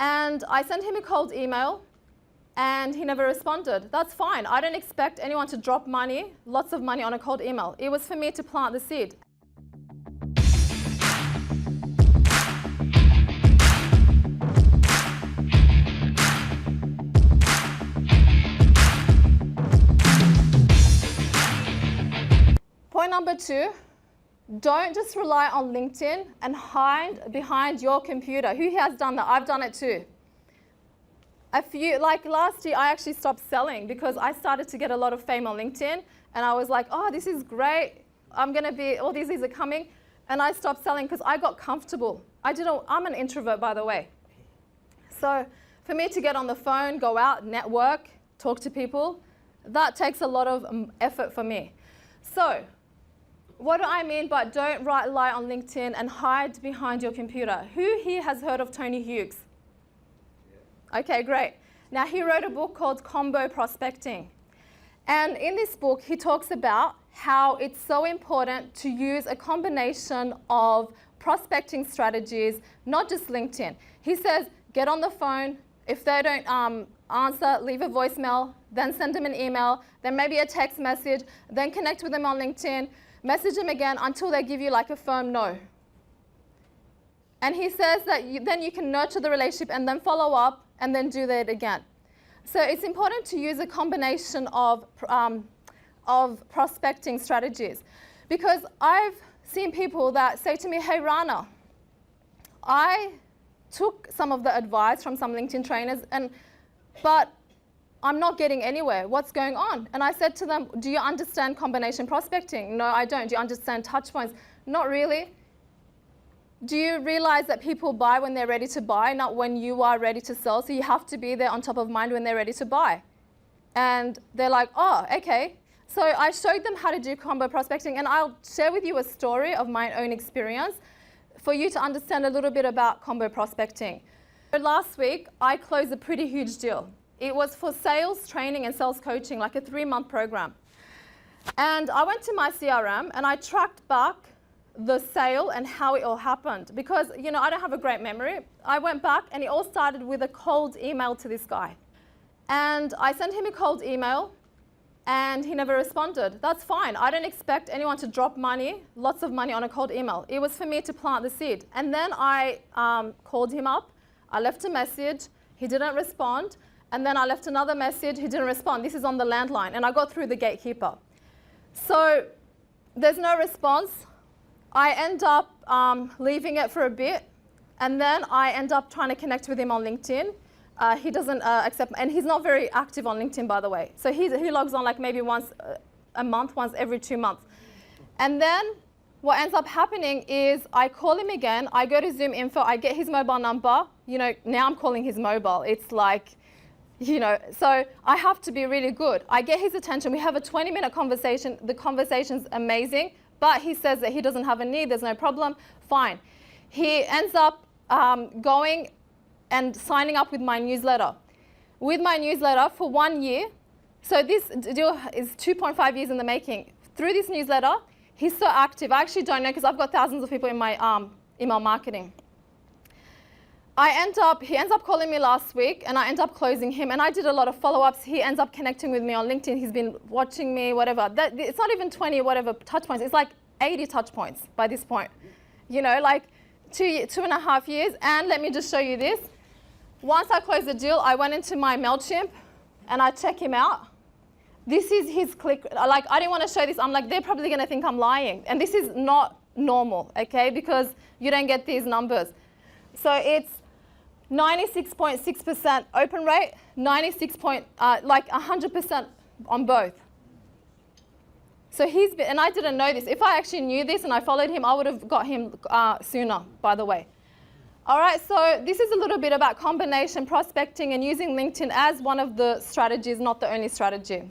And I sent him a cold email, and he never responded. That's fine. I don't expect anyone to drop money, lots of money on a cold email. It was for me to plant the seed. Point number 2, don't just rely on LinkedIn and hide behind your computer. Who has done that? I've done it too. Like last year, I actually stopped selling because I started to get a lot of fame on LinkedIn, and I was like, oh, this is great. I'm going to be, all these are coming. And I stopped selling because I got comfortable. I'm an introvert, by the way. So for me to get on the phone, go out, network, talk to people, that takes a lot of effort for me. So what do I mean by don't rely on LinkedIn and hide behind your computer? Who here has heard of Tony Hughes? Yeah. Okay, great. Now, he wrote a book called Combo Prospecting. And in this book, he talks about how it's so important to use a combination of prospecting strategies, not just LinkedIn. He says, get on the phone. If they don't answer, leave a voicemail, then send them an email, then maybe a text message, then connect with them on LinkedIn, message them again until they give you like a firm no. And he says that then you can nurture the relationship and then follow up and then do that again. So it's important to use a combination of prospecting strategies, because I've seen people that say to me, hey Rana, I took some of the advice from some LinkedIn trainers, but I'm not getting anywhere. What's going on? And I said to them, do you understand combination prospecting? No, I don't. Do you understand Touchpoints? Not really. Do you realize that people buy when they're ready to buy, not when you are ready to sell? So you have to be there on top of mind when they're ready to buy. And they're like, oh, okay. So I showed them how to do combo prospecting, and I'll share with you a story of my own experience for you to understand a little bit about combo prospecting. So last week, I closed a pretty huge deal. It was for sales training and sales coaching, like a 3-month program. And I went to my CRM and I tracked back the sale and how it all happened, because I don't have a great memory. I went back and it all started with a cold email to this guy. And I sent him a cold email and he never responded. That's fine. I don't expect anyone to drop money, lots of money on a cold email. It was for me to plant the seed. And then I called him up. I left a message. He didn't respond. And then I left another message. He didn't respond. This is on the landline. And I got through the gatekeeper. So there's no response. I end up leaving it for a bit. And then I end up trying to connect with him on LinkedIn. He doesn't accept, and he's not very active on LinkedIn, by the way. So he logs on like maybe once a month, once every 2 months. And then what ends up happening is I call him again. I go to Zoom info. I get his mobile number. Now I'm calling his mobile. It's like, so I have to be really good. I get his attention. We have a 20-minute conversation. The conversation's amazing, but he says that he doesn't have a need. There's no problem. Fine. He ends up going and signing up with my newsletter. With my newsletter for 1 year. So this deal is 2.5 years in the making. Through this newsletter, he's so active. I actually don't know, because I've got thousands of people in my email marketing. He ends up calling me last week, and I end up closing him. And I did a lot of follow-ups. He ends up connecting with me on LinkedIn. He's been watching me, whatever. It's not even 20 whatever touch points. It's like 80 touch points by this point. Like 2.5 years. And let me just show you this. Once I closed the deal, I went into my MailChimp, and I check him out. This is his click. Like, I didn't want to show this. I'm like, they're probably going to think I'm lying. And this is not normal, okay, because you don't get these numbers. So it's 96.6% open rate, 100% on both. So and I didn't know this. If I actually knew this and I followed him, I would have got him sooner, by the way. All right, so this is a little bit about combination prospecting and using LinkedIn as one of the strategies, not the only strategy.